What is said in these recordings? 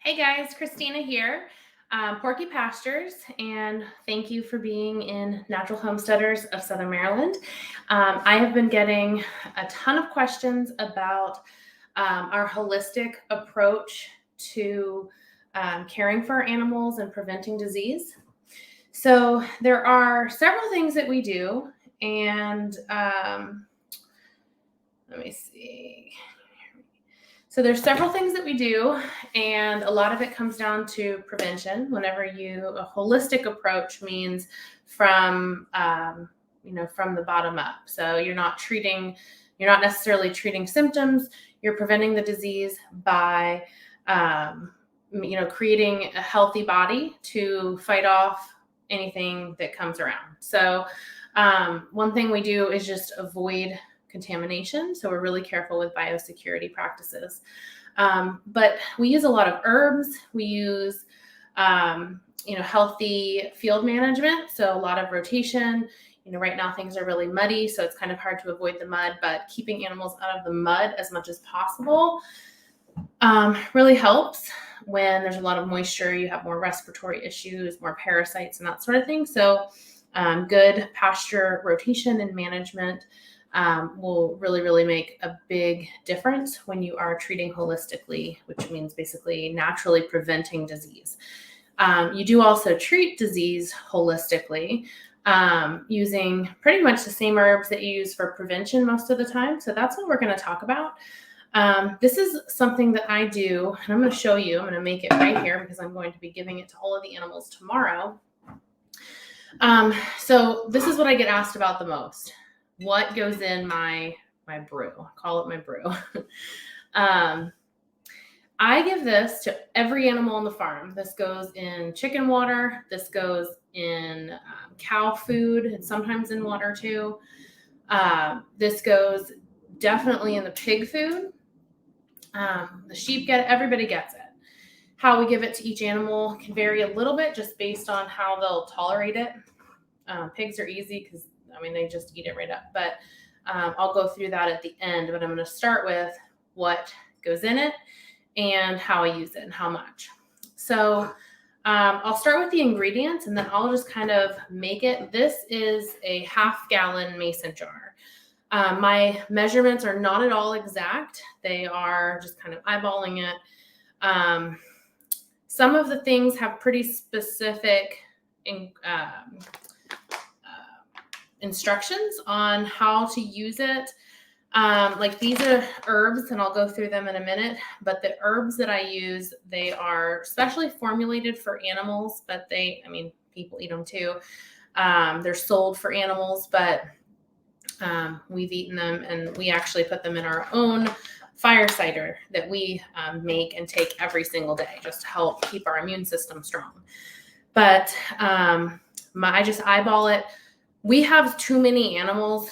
Hey guys, Christina here, Porky Pastures, and thank you for being in Natural Homesteaders of Southern Maryland. I have been getting a ton of questions about our holistic approach to caring for our animals and preventing disease. So there are several things that we do, and let me see. So there's several things that we do, and a lot of it comes down to prevention. A holistic approach means from, from the bottom up. So you're not necessarily treating symptoms. You're preventing the disease by, creating a healthy body to fight off anything that comes around. So one thing we do is just avoid contamination. So we're really careful with biosecurity practices. But we use a lot of herbs. We use, healthy field management. So a lot of rotation. Right now things are really muddy, so it's kind of hard to avoid the mud, but keeping animals out of the mud as much as possible really helps. When there's a lot of moisture, you have more respiratory issues, more parasites and that sort of thing. So good pasture rotation and management will really make a big difference when you are treating holistically, which means basically naturally preventing disease. You do also treat disease holistically using pretty much the same herbs that you use for prevention most of the time. So that's what we're going to talk about. This is something that I do, and I'm going to show you. I'm going to make it right here because I'm going to be giving it to all of the animals tomorrow. So this is what I get asked about the most. What goes in my brew? I call it my brew. I give this to every animal on the farm. This goes in chicken water. This goes in cow food and sometimes in water too. This goes definitely in the pig food. The sheep everybody gets it. How we give it to each animal can vary a little bit just based on how they'll tolerate it. Pigs are easy because they just eat it right up, but I'll go through that at the end, but I'm going to start with what goes in it and how I use it and how much. So I'll start with the ingredients and then I'll just kind of make it. This is a 1/2 gallon mason jar. My measurements are not at all exact. They are just kind of eyeballing it. Some of the things have pretty specific instructions on how to use it. Like these are herbs, and I'll go through them in a minute, but the herbs that I use, they are specially formulated for animals, but people eat them too. They're sold for animals, but we've eaten them, and we actually put them in our own fire cider that we make and take every single day just to help keep our immune system strong. But I just eyeball it. We have too many animals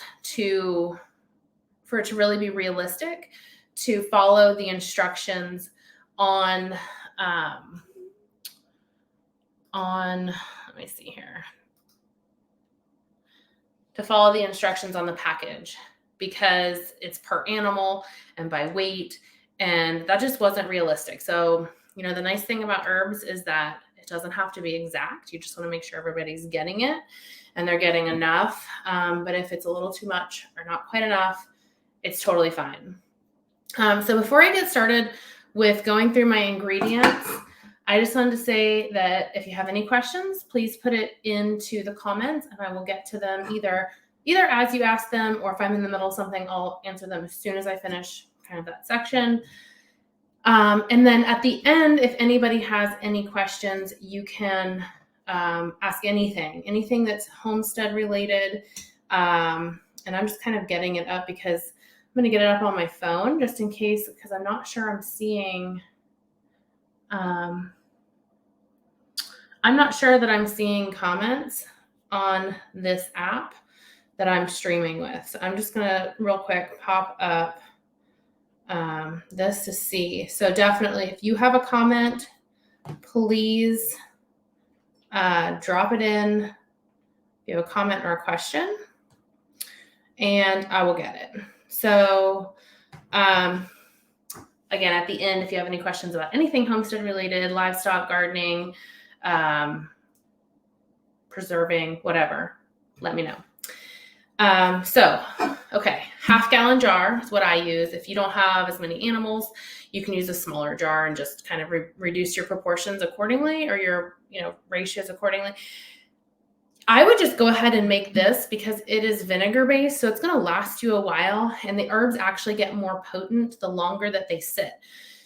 for it to really be realistic to follow the instructions on let me see here, to follow the instructions on the package because it's per animal and by weight, and that just wasn't realistic. So, the nice thing about herbs is that it doesn't have to be exact. You just want to make sure everybody's getting it and they're getting enough. But if it's a little too much or not quite enough, it's totally fine. So before I get started with going through my ingredients, I just wanted to say that if you have any questions, please put it into the comments and I will get to them either as you ask them, or if I'm in the middle of something, I'll answer them as soon as I finish kind of that section. And then at the end, if anybody has any questions, you can ask anything that's homestead related. And I'm just kind of getting it up because I'm going to get it up on my phone just in case, because I'm not sure I'm seeing, I'm not sure that I'm seeing comments on this app that I'm streaming with. So I'm just going to real quick pop up this to see. So definitely, if you have a comment, please drop it in. If you have a comment or a question, and I will get it. So again, at the end, if you have any questions about anything homestead related, livestock, gardening, preserving, whatever, let me know. Okay, half-gallon jar is what I use. If you don't have as many animals, you can use a smaller jar and just kind of reduce your proportions accordingly, or your ratios accordingly. I would just go ahead and make this because it is vinegar based, so it's going to last you a while, and the herbs actually get more potent the longer that they sit.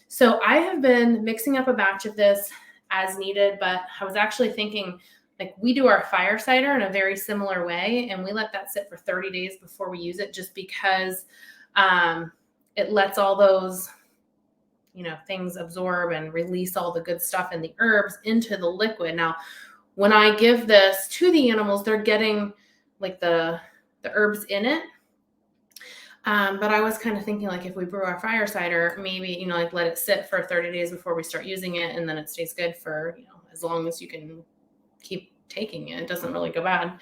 So I have been mixing up a batch of this as needed, but I was actually thinking, like, we do our fire cider in a very similar way, and we let that sit for 30 days before we use it, just because it lets all those things absorb and release all the good stuff in the herbs into the liquid. Now, when I give this to the animals, they're getting like the herbs in it. But I was kind of thinking, like, if we brew our fire cider, maybe, like, let it sit for 30 days before we start using it, and then it stays good for, as long as you can keep taking it. It doesn't really go bad.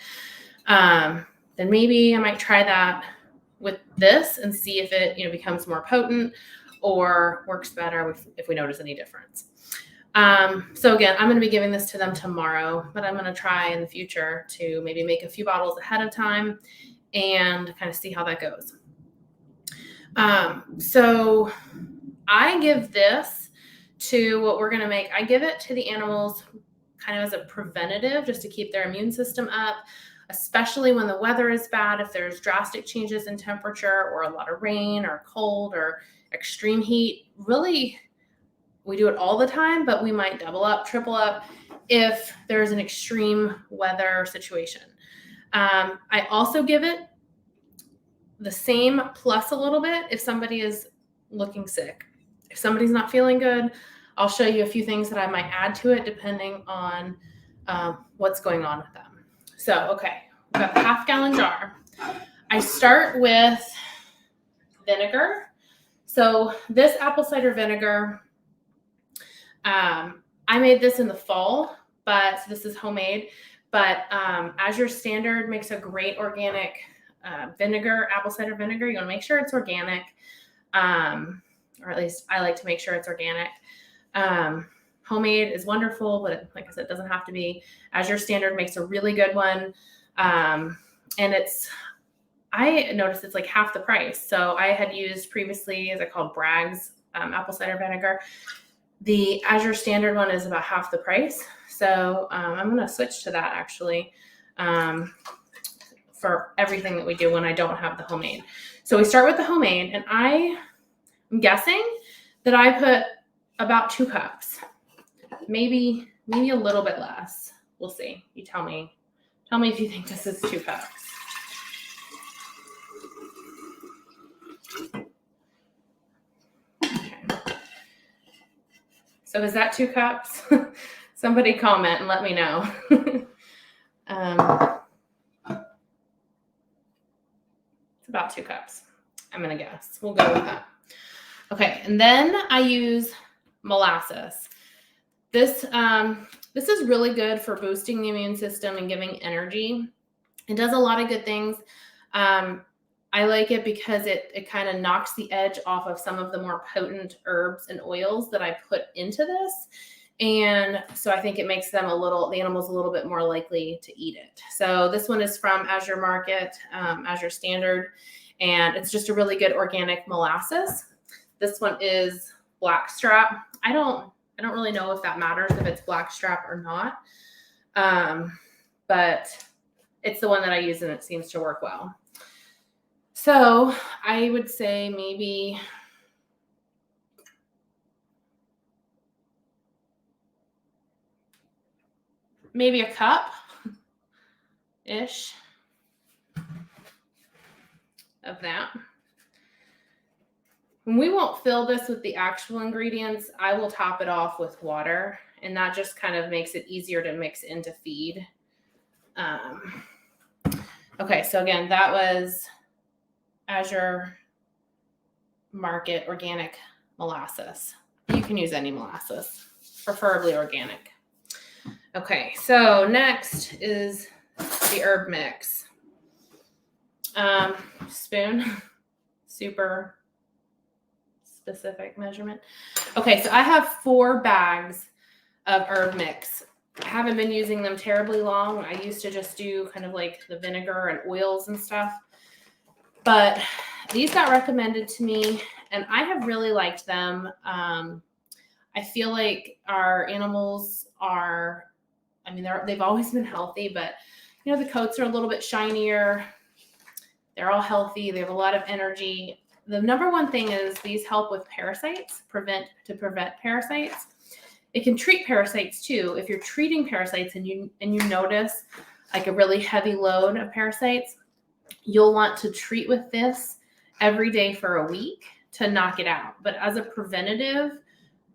Then maybe I might try that with this and see if it, becomes more potent or works better if we notice any difference. So again, I'm going to be giving this to them tomorrow, but I'm going to try in the future to maybe make a few bottles ahead of time and kind of see how that goes. So I give this to what we're going to make. I give it to the animals kind of as a preventative, just to keep their immune system up, especially when the weather is bad. If there's drastic changes in temperature or a lot of rain or cold or extreme heat, really, we do it all the time, but we might double up, triple up if there's an extreme weather situation. I also give it the same plus a little bit if somebody is looking sick. If somebody's not feeling good, I'll show you a few things that I might add to it depending on what's going on with them. So, okay, we've got the half-gallon jar. I start with vinegar. So this apple cider vinegar, I made this in the fall, but this is homemade. But Azure Standard makes a great organic vinegar, apple cider vinegar. You want to make sure it's organic, or at least I like to make sure it's organic. Homemade is wonderful, but like I said, it doesn't have to be. Azure Standard makes a really good one. And I noticed it's like half the price. So I had used previously, as I called, Bragg's apple cider vinegar. The Azure Standard one is about half the price. So I'm going to switch to that actually for everything that we do when I don't have the homemade. So we start with the homemade, and I'm guessing that I put about 2 cups, maybe a little bit less. We'll see. You tell me if you think this is 2 cups. Okay. So is that 2 cups? Somebody comment and let me know. It's about 2 cups. I'm going to guess. We'll go with that. Okay, and then I use molasses. This is really good for boosting the immune system and giving energy. It does a lot of good things. I like it because it kind of knocks the edge off of some of the more potent herbs and oils that I put into this. And so I think it makes the animals a little bit more likely to eat it. So this one is from Azure Market, Azure Standard, and it's just a really good organic molasses. This one is blackstrap. I don't really know if that matters, if it's blackstrap or not. But it's the one that I use, and it seems to work well. So I would say maybe a cup-ish of that. And we won't fill this with the actual ingredients. I will top it off with water, and that just kind of makes it easier to mix into feed. Okay, so again, that was Azure Market organic molasses. You can use any molasses, preferably organic. Okay, so next is the herb mix. Spoon, super specific measurement. Okay, so I have 4 bags of herb mix. I haven't been using them terribly long. I used to just do kind of like the vinegar and oils and stuff. But these got recommended to me, and I have really liked them. I feel like our animals are, I mean, they've always been healthy, but you know, the coats are a little bit shinier. They're all healthy. They have a lot of energy. The number one thing is these help with parasites, prevent parasites. It can treat parasites too. If you're treating parasites and you notice like a really heavy load of parasites, you'll want to treat with this every day for a week to knock it out. But as a preventative,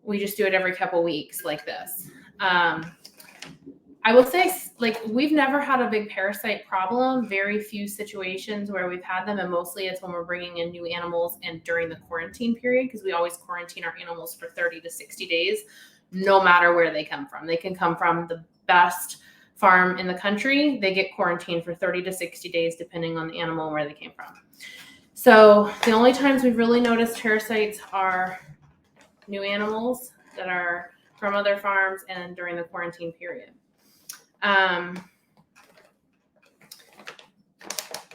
we just do it every couple weeks like this. I will say, like, we've never had a big parasite problem. Very few situations where we've had them, and mostly it's when we're bringing in new animals and during the quarantine period, because we always quarantine our animals for 30 to 60 days, no matter where they come from. They can come from the best farm in the country. They get quarantined for 30 to 60 days, depending on the animal and where they came from. So the only times we've really noticed parasites are new animals that are from other farms and during the quarantine period.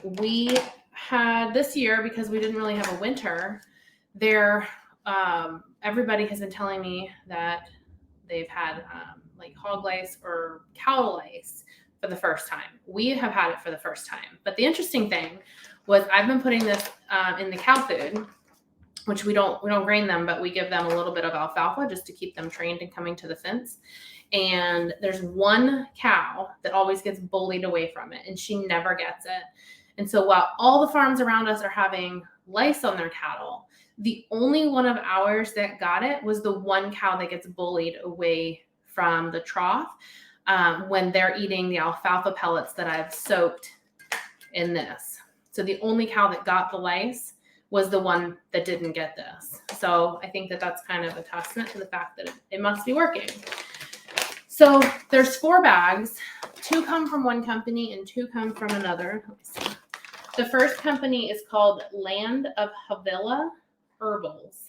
We had this year, because we didn't really have a winter there, everybody has been telling me that they've had like hog lice or cow lice for the first time. We have had it for the first time. But the interesting thing was I've been putting this in the cow food, which we don't grain them, but we give them a little bit of alfalfa just to keep them trained and coming to the fence. And there's one cow that always gets bullied away from it, and she never gets it. And so while all the farms around us are having lice on their cattle, the only one of ours that got it was the one cow that gets bullied away from the trough when they're eating the alfalfa pellets that I've soaked in this. So the only cow that got the lice was the one that didn't get this. So I think that that's kind of a testament to the fact that it must be working. So there's 4 bags. 2 come from one company and 2 come from another. Let me see. The first company is called Land of Havila Herbals.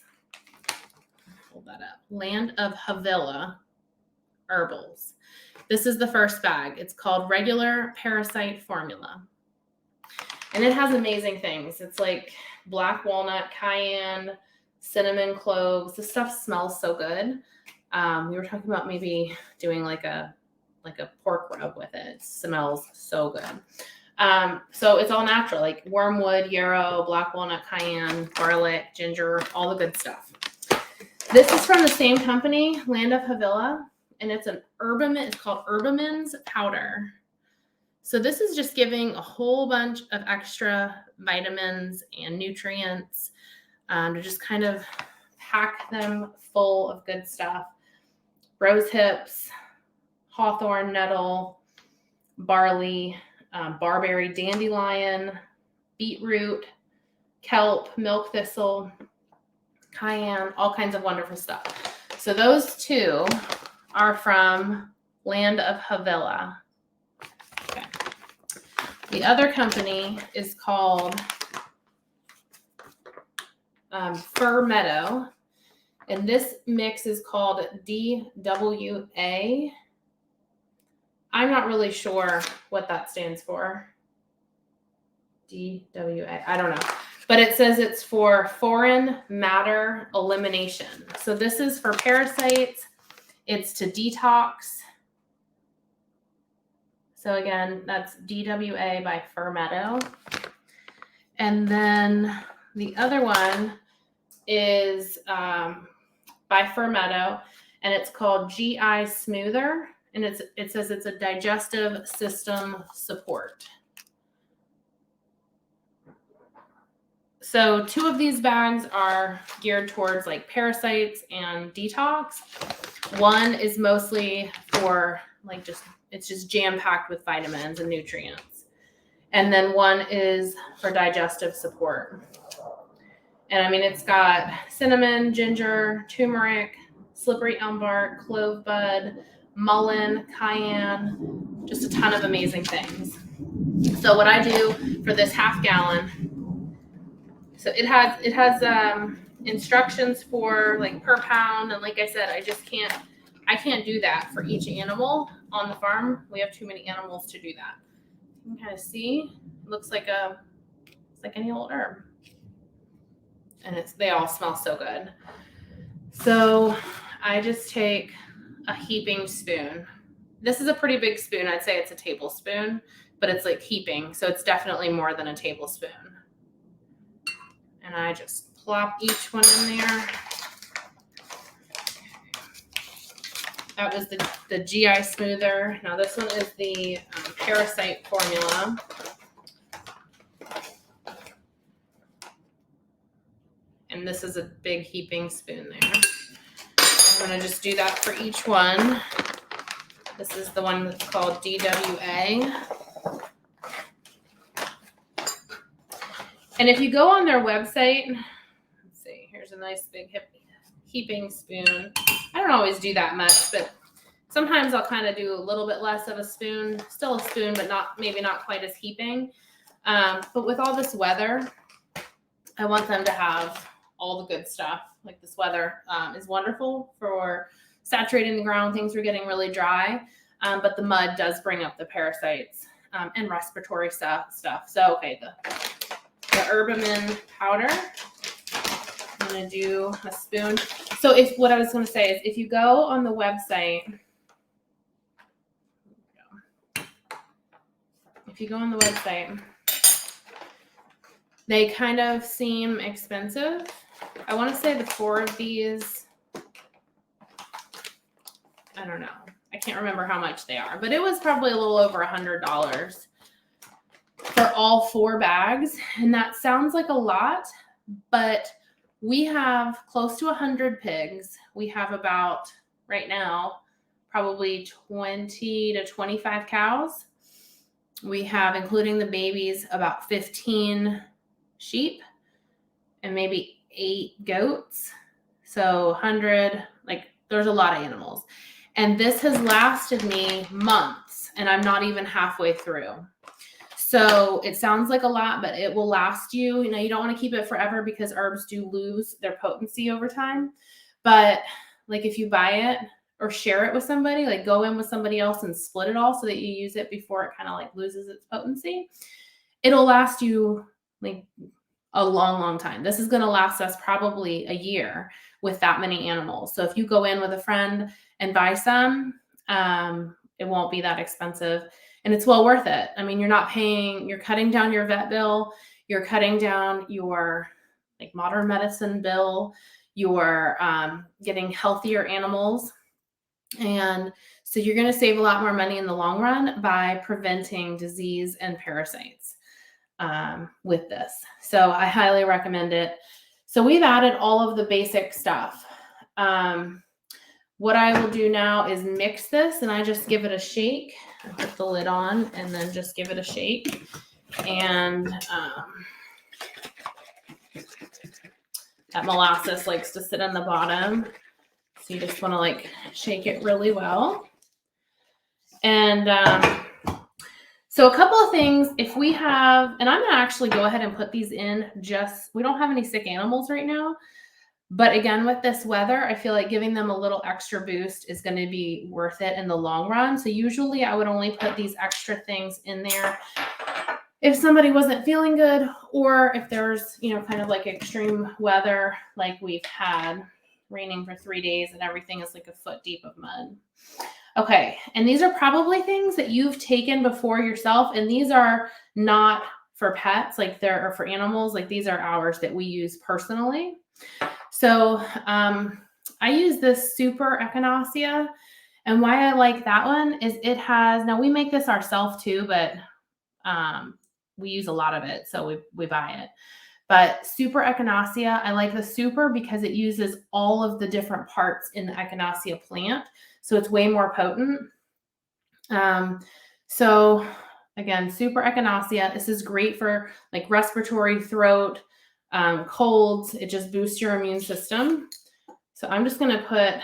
Hold that up. Land of Havila Herbals. This is the first bag. It's called Regular Parasite Formula. And it has amazing things. It's like black walnut, cayenne, cinnamon, cloves. This stuff smells so good. We were talking about maybe doing like a pork rub with it. It smells so good. So it's all natural, like wormwood, yarrow, black walnut, cayenne, garlic, ginger, all the good stuff. This is from the same company, Land of Havila, and it's it's called Herbamin's powder. So this is just giving a whole bunch of extra vitamins and nutrients to just kind of pack them full of good stuff. Rose hips, hawthorn, nettle, barley, barberry, dandelion, beetroot, kelp, milk thistle, cayenne, all kinds of wonderful stuff. So those 2 are from Land of Havila. Okay. The other company is called Fir Meadow, and this mix is called DWA. I'm not really sure what that stands for. DWA, I don't know. But it says it's for foreign matter elimination. So this is for parasites. It's to detox. So again, that's DWA by Fir Meadow. And then the other one is by Fir Meadow, and it's called GI Smoother. And it says it's a digestive system support. So 2 of these bags are geared towards like parasites and detox. One is mostly for like it's just jam-packed with vitamins and nutrients. And then one is for digestive support. And I mean, it's got cinnamon, ginger, turmeric, slippery elm bark, clove bud, mullein, cayenne, just a ton of amazing things. So what I do for this half gallon, so it has instructions for like per pound. And like I said, I can't do that for each animal on the farm. We have too many animals to do that. You can kind of see, it looks like it's like any old herb. And they all smell so good. So I just take a heaping spoon. This is a pretty big spoon. I'd say it's a tablespoon, but it's like heaping. So it's definitely more than a tablespoon. And I just plop each one in there. That was the GI smoother. Now this one is the parasite formula. And this is a big heaping spoon there. I'm gonna just do that for each one. This is the one that's called DWA. And if you go on their website, let's see, here's a nice big heaping spoon. I don't always do that much, but sometimes I'll kind of do a little bit less of a spoon, still a spoon, but maybe not quite as heaping. But with all this weather, I want them to have all the good stuff. Like this weather is wonderful for saturating the ground. Things are getting really dry, but the mud does bring up the parasites and respiratory stuff. So, okay, the Herbamin powder, I'm going to do a spoon. So what I was going to say is if you go on the website, they kind of seem expensive. I want to say the 4 of these, I don't know. I can't remember how much they are, but it was probably a little over $100 for all 4 bags. And that sounds like a lot, but we have close to 100 pigs. We have about, right now, probably 20 to 25 cows. We have, including the babies, about 15 sheep and maybe 8 goats. So 100, like there's a lot of animals. And this has lasted me months and I'm not even halfway through. So it sounds like a lot, but it will last you. You know, you don't want to keep it forever because herbs do lose their potency over time. But like if you buy it or share it with somebody, like go in with somebody else and split it all so that you use it before it kind of like loses its potency, it'll last you like a long, long time. This is going to last us probably a year with that many animals. So if you go in with a friend and buy some, it won't be that expensive and it's well worth it. I mean, you're cutting down your vet bill, you're cutting down your like modern medicine bill, you're getting healthier animals. And so you're going to save a lot more money in the long run by preventing disease and parasites with this. So I highly recommend it. So we've added all of the basic stuff. What I will do now is mix this and I just give it a shake. I put the lid on and then just give it a shake. And that molasses likes to sit on the bottom. So you just want to like shake it really well. And so a couple of things, if we have, and I'm going to actually go ahead and put these in we don't have any sick animals right now. But again, with this weather, I feel like giving them a little extra boost is going to be worth it in the long run. So usually I would only put these extra things in there if somebody wasn't feeling good or if there's, you know, kind of like extreme weather like we've had, raining for 3 days and everything is like a foot deep of mud. Okay, and these are probably things that you've taken before yourself, and these are not for pets, like they're for animals, like these are ours that we use personally. So I use this Super Echinacea, and why I like that one is it has, now we make this ourselves too, but we use a lot of it, so we buy it. But Super Echinacea, I like the super because it uses all of the different parts in the Echinacea plant. So it's way more potent. So again, Super Echinacea, this is great for like respiratory, throat, colds. It just boosts your immune system. So I'm just going to put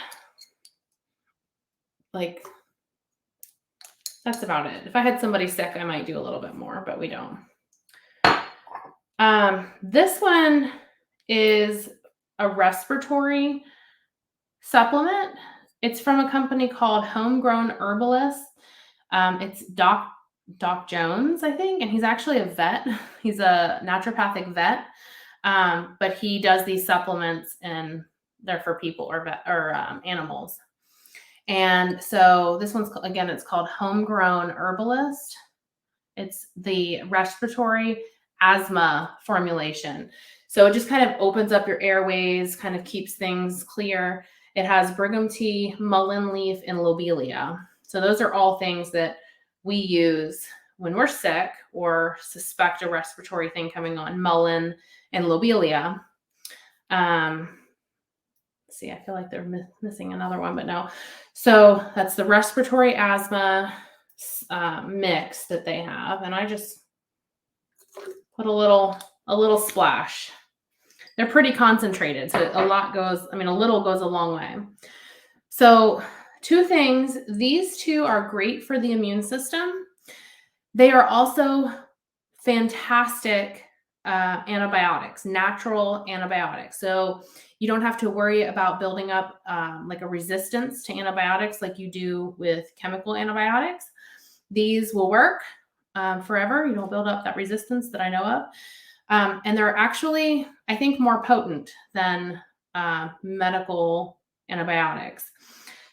like, that's about it. If I had somebody sick, I might do a little bit more, but we don't. This one is a respiratory supplement. It's from a company called Homegrown Herbalist. It's Doc Jones, I think, and he's actually a vet. He's a naturopathic vet, but he does these supplements, and they're for people or animals. And so this one's, again, it's called Homegrown Herbalist. It's the respiratory asthma formulation. So it just kind of opens up your airways, kind of keeps things clear. It has brigham tea, mullein leaf, and lobelia. So those are all things that we use when we're sick or suspect a respiratory thing coming on, mullein and lobelia. See, I feel like they're missing another one, but no. So that's the respiratory asthma mix that they have. And I just put a little splash. They're pretty concentrated. So a little goes a long way. So 2 things, these 2 are great for the immune system. They are also fantastic antibiotics, natural antibiotics. So you don't have to worry about building up like a resistance to antibiotics like you do with chemical antibiotics. These will work forever. You don't build up that resistance that I know of. And they're actually, I think, more potent than medical antibiotics.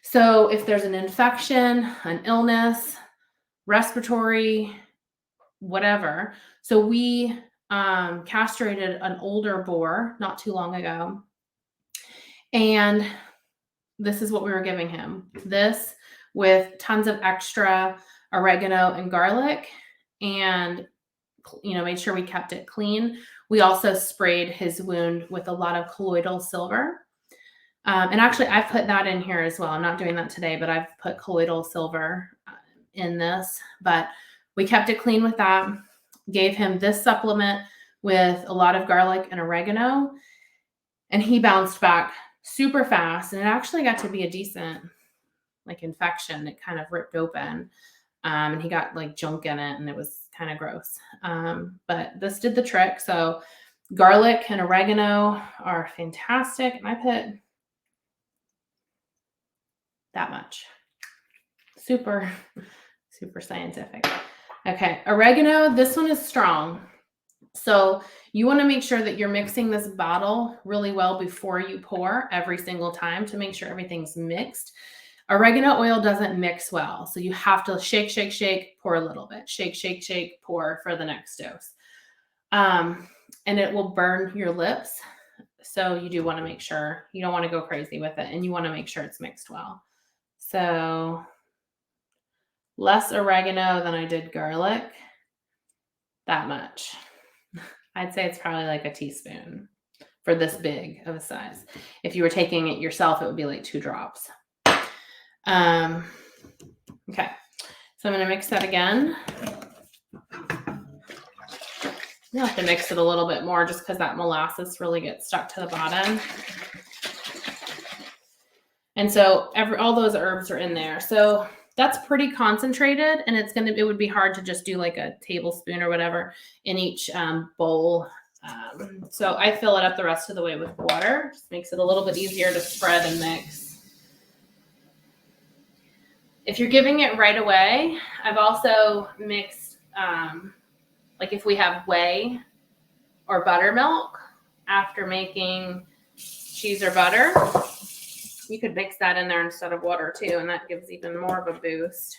So if there's an infection, an illness, respiratory, whatever. So we castrated an older boar not too long ago. And this is what we were giving him. This with tons of extra oregano and garlic, and made sure we kept it clean. We also sprayed his wound with a lot of colloidal silver. And actually, I've put that in here as well. I'm not doing that today, but I've put colloidal silver in this. But we kept it clean with that. Gave him this supplement with a lot of garlic and oregano, and he bounced back super fast. And it actually got to be a decent infection. It kind of ripped open, and he got junk in it, and it was kind of gross. But this did the trick. So garlic and oregano are fantastic. And I put that much. Super, super scientific. Okay, oregano, this one is strong. So you want to make sure that you're mixing this bottle really well before you pour every single time to make sure everything's mixed. Oregano oil doesn't mix well. So you have to shake, shake, shake, pour a little bit. Shake, shake, shake, pour for the next dose. And it will burn your lips. So you do want to make sure, you don't want to go crazy with it, and you want to make sure it's mixed well. So less oregano than I did garlic. That much. I'd say it's probably like a teaspoon for this big of a size. If you were taking it yourself, it would be like 2 drops. Okay, so I'm going to mix that again. You have to mix it a little bit more just because that molasses really gets stuck to the bottom. And so all those herbs are in there. So that's pretty concentrated, and it would be hard to just do like a tablespoon or whatever in each bowl. So I fill it up the rest of the way with water. Just makes it a little bit easier to spread and mix. If you're giving it right away, I've also mixed, if we have whey or buttermilk after making cheese or butter, you could mix that in there instead of water too, and that gives even more of a boost.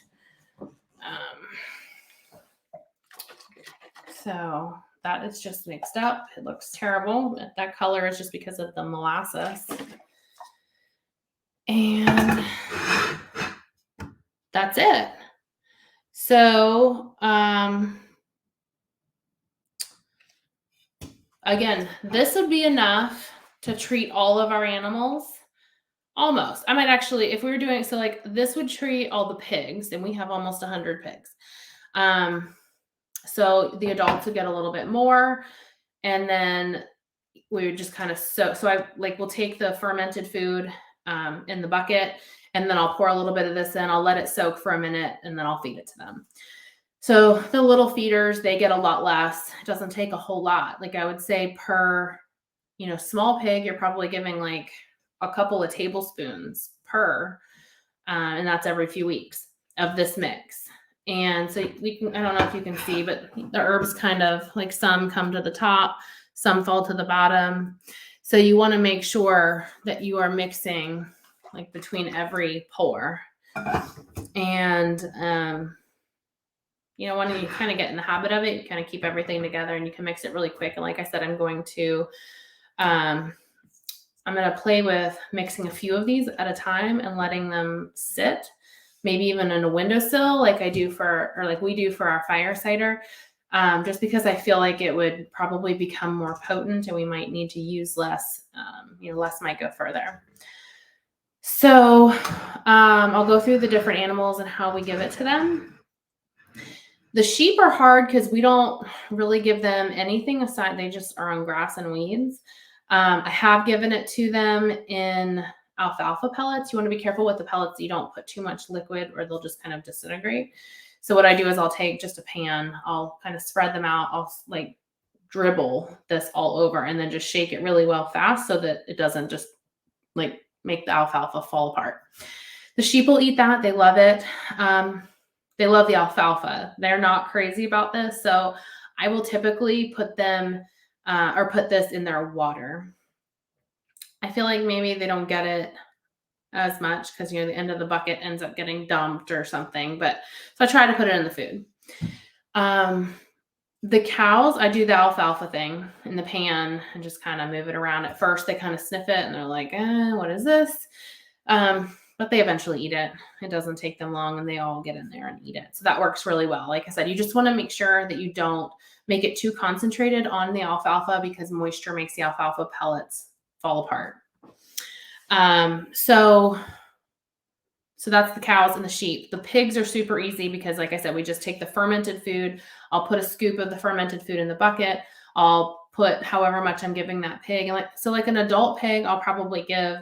So that is just mixed up. It looks terrible. That color is just because of the molasses. And that's it. So, again, this would be enough to treat all of our animals. Almost. I might actually, if we were doing, so this would treat all the pigs, and we have almost 100 pigs. So the adults would get a little bit more, and then we would just kind of so I we'll take the fermented food in the bucket, and then I'll pour a little bit of this in. I'll let it soak for a minute, and then I'll feed it to them. So the little feeders, they get a lot less. It doesn't take a whole lot. I would say per small pig, you're probably giving like a couple of tablespoons per, and that's every few weeks of this mix. And so I don't know if you can see, but the herbs kind of like some come to the top, some fall to the bottom. So you want to make sure that you are mixing like between every pour. And, when you kind of get in the habit of it, you kind of keep everything together and you can mix it really quick. And like I said, I'm going to play with mixing a few of these at a time and letting them sit, maybe even in a windowsill like we do for our fire cider, just because I feel like it would probably become more potent and we might need to use less. Less might go further. So I'll go through the different animals and how we give it to them. The sheep are hard because we don't really give them anything aside. They just are on grass and weeds. I have given it to them in alfalfa pellets. You want to be careful with the pellets. You don't put too much liquid or they'll just kind of disintegrate. So what I do is I'll take just a pan. I'll kind of spread them out. I'll like dribble this all over and then just shake it really well fast so that it doesn't just like make the alfalfa fall apart. The sheep will eat that. They love it. They love the alfalfa. They're not crazy about this. So I will typically put them or put this in their water. I feel like maybe they don't get it as much because, the end of the bucket ends up getting dumped or something. But so I try to put it in the food. The cows, I do the alfalfa thing in the pan and just kind of move it around. At first, they kind of sniff it and they're like, what is this? But they eventually eat it. It doesn't take them long and they all get in there and eat it. So that works really well. Like I said, you just want to make sure that you don't make it too concentrated on the alfalfa because moisture makes the alfalfa pellets fall apart. So that's the cows and the sheep. The pigs are super easy because, like I said, we just take the fermented food. I'll put a scoop of the fermented food in the bucket. I'll put however much I'm giving that pig. And like an adult pig, I'll probably give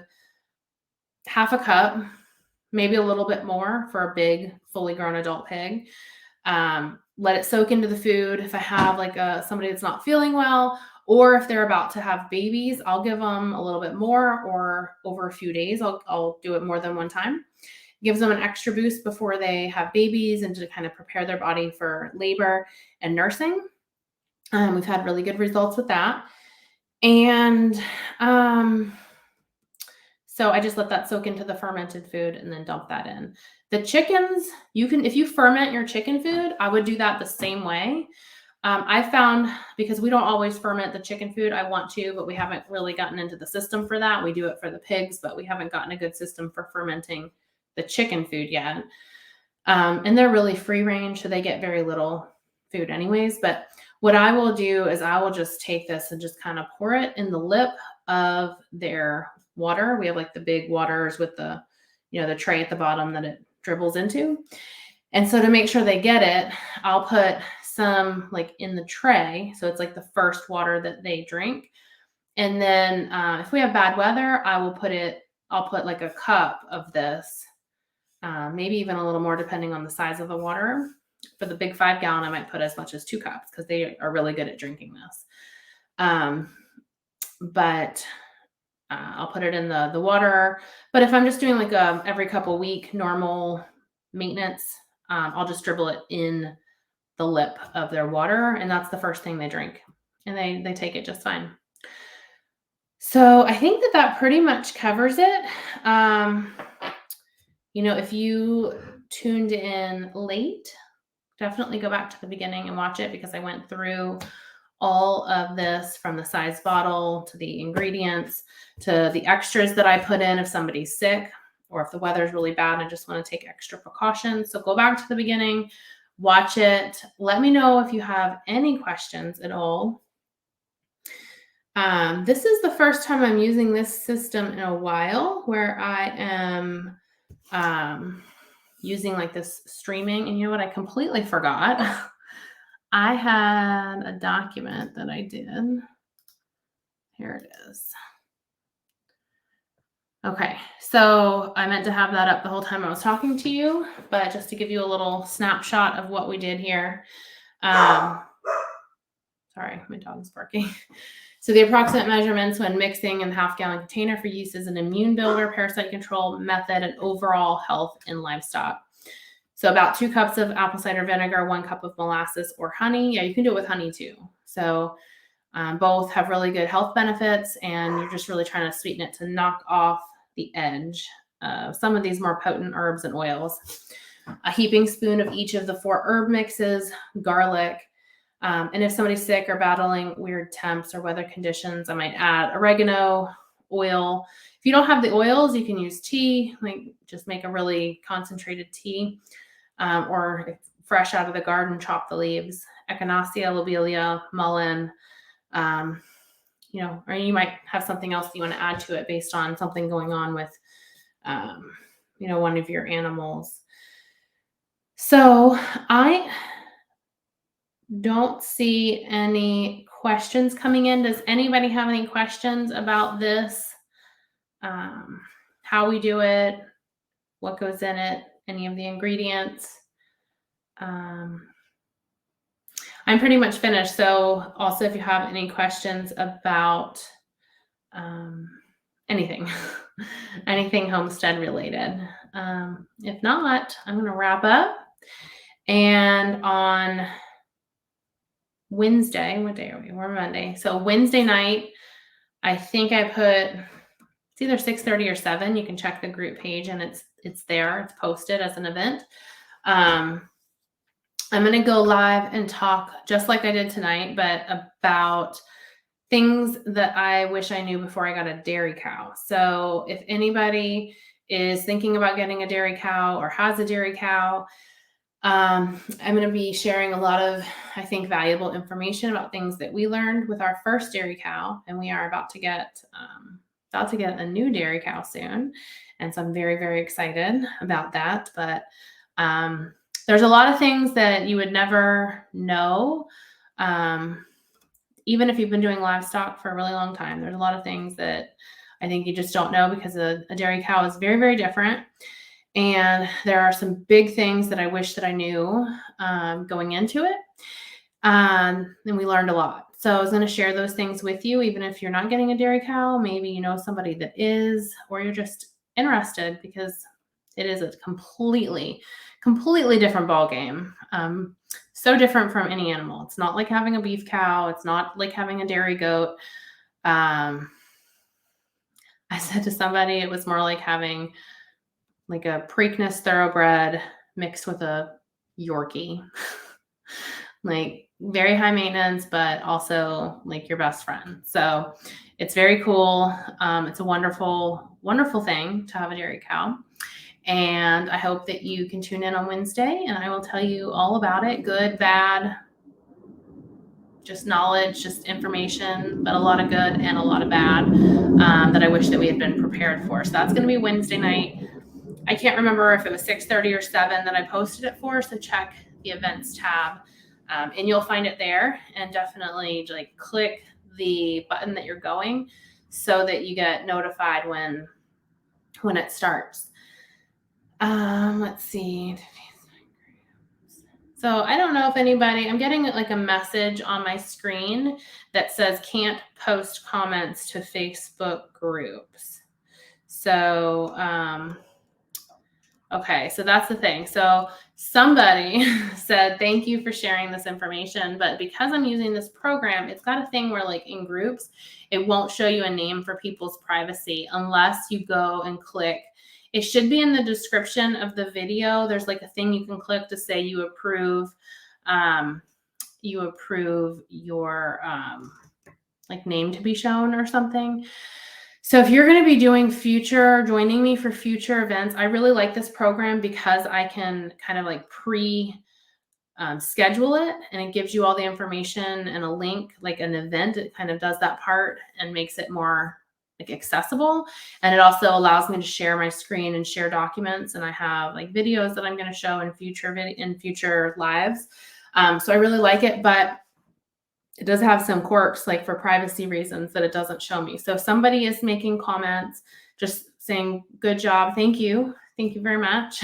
half a cup, maybe a little bit more for a big, fully grown adult pig. Let it soak into the food. If I have like somebody that's not feeling well, or if they're about to have babies, I'll give them a little bit more, or over a few days, I'll do it more than one time. Gives them an extra boost before they have babies and to kind of prepare their body for labor and nursing. We've had really good results with that. And so I just let that soak into the fermented food and then dump that in. The chickens, if you ferment your chicken food, I would do that the same way. I found, because we don't always ferment the chicken food, I want to, but we haven't really gotten into the system for that. We do it for the pigs, but we haven't gotten a good system for fermenting the chicken food yet. And they're really free range, so they get very little food anyways. But what I will do is I will just take this and just kind of pour it in the lip of their water. We have like the big waters with the, the tray at the bottom that it dribbles into. And so to make sure they get it, I'll put some like in the tray. So it's like the first water that they drink. And then if we have bad weather, I'll put like a cup of this, maybe even a little more depending on the size of the water. For the big 5 gallon, I might put as much as 2 cups because they are really good at drinking this. But I'll put it in the water. But if I'm just doing like every couple week normal maintenance, I'll just dribble it in the lip of their water, and that's the first thing they drink, and they take it just fine. So I think that pretty much covers it. If you tuned in late, definitely go back to the beginning and watch it because I went through all of this from the size bottle to the ingredients to the extras that I put in if somebody's sick or if the weather's really bad and I just want to take extra precautions. So go back to the beginning, watch it. Let me know if you have any questions at all. This is the first time I'm using this system in a while where I am using like this streaming. And you know what? I completely forgot. I had a document that I did. Here it is. Okay, so I meant to have that up the whole time I was talking to you, but just to give you a little snapshot of what we did here. Sorry, my dog's barking. So the approximate measurements when mixing in the half-gallon container for use as an immune builder, parasite control method, and overall health in livestock. So about 2 cups of apple cider vinegar, 1 cup of molasses or honey. Yeah, you can do it with honey too. So both have really good health benefits, and you're just really trying to sweeten it to knock off the edge of some of these more potent herbs and oils. A heaping spoon of each of the 4 herb mixes, garlic, and if somebody's sick or battling weird temps or weather conditions, I might add oregano, oil. If you don't have the oils, you can use tea, like just make a really concentrated tea, or fresh out of the garden, chop the leaves. Echinacea, lobelia, mullein, or you might have something else you want to add to it based on something going on with, one of your animals. So I don't see any questions coming in. Does anybody have any questions about this? How we do it, what goes in it, any of the ingredients? I'm pretty much finished. So also if you have any questions about anything, anything homestead related. If not, I'm going to wrap up. And on Wednesday, what day are we? We're Monday. So Wednesday night, I think I put, it's either 6:30 or 7. You can check the group page and it's there. It's posted as an event. I'm going to go live and talk just like I did tonight, but about things that I wish I knew before I got a dairy cow. So if anybody is thinking about getting a dairy cow or has a dairy cow, I'm going to be sharing a lot of, I think, valuable information about things that we learned with our first dairy cow, and we are about to get a new dairy cow soon, and so I'm very, very excited about that. But there's a lot of things that you would never know, even if you've been doing livestock for a really long time. There's a lot of things that I think you just don't know because a dairy cow is very, very different. And there are some big things that I wish that I knew going into it. And we learned a lot. So I was going to share those things with you, even if you're not getting a dairy cow. Maybe you know somebody that is, or you're just interested, because it is a completely different ball game. So different from any animal. It's not like having a beef cow. It's not like having a dairy goat. I said to somebody, it was more like having like a Preakness thoroughbred mixed with a Yorkie. Like very high maintenance, but also like your best friend. So it's very cool. It's a wonderful, wonderful thing to have a dairy cow. And I hope that you can tune in on Wednesday, and I will tell you all about it, good, bad, just knowledge, just information, but a lot of good and a lot of bad that I wish that we had been prepared for. So that's going to be Wednesday night. I can't remember if it was 6:30 or 7 that I posted it for, so check the events tab, and you'll find it there. And definitely like click the button that you're going so that you get notified when it starts. Let's see. So I don't know if anybody, I'm getting like a message on my screen that says can't post comments to Facebook groups. So, okay, so that's the thing. So somebody said, thank you for sharing this information, but because I'm using this program, it's got a thing where like in groups, it won't show you a name for people's privacy unless you go and click. It should be in the description of the video. There's like a thing you can click to say you approve your like name to be shown or something. So if you're going to be joining me for future events, I really like this program because I can kind of like schedule it, and it gives you all the information and a link, like an event. It kind of does that part and makes it more like accessible. And it also allows me to share my screen and share documents. And I have like videos that I'm going to show in future lives. So I really like it, but it does have some quirks, like for privacy reasons, that it doesn't show me. So if somebody is making comments, just saying, good job. Thank you. Thank you very much.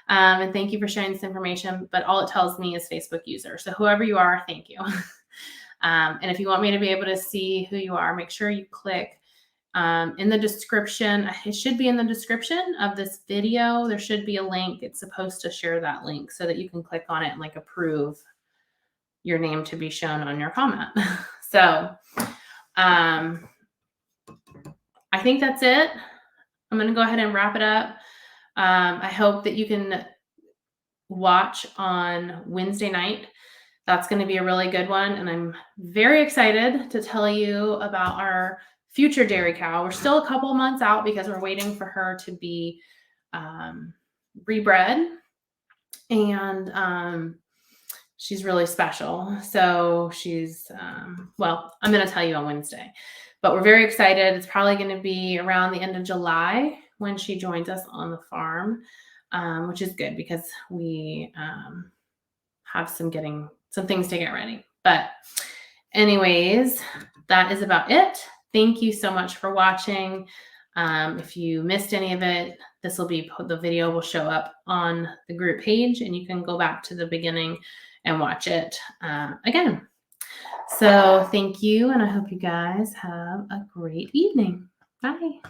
And thank you for sharing this information. But all it tells me is Facebook user. So whoever you are, thank you. And if you want me to be able to see who you are, make sure you click in the description. It should be in the description of this video. There should be a link. It's supposed to share that link so that you can click on it and like approve your name to be shown on your comment. So I think that's it. I'm going to go ahead and wrap it up. I hope that you can watch on Wednesday night. That's going to be a really good one. And I'm very excited to tell you about our future dairy cow. We're still a couple months out because we're waiting for her to be rebred. And she's really special. So she's, well, I'm going to tell you on Wednesday. But we're very excited. It's probably going to be around the end of July when she joins us on the farm, which is good because we have some things to get ready. But anyways, that is about it. Thank you so much for watching. If you missed any of it, the video will show up on the group page and you can go back to the beginning and watch it again. So thank you, and I hope you guys have a great evening. Bye.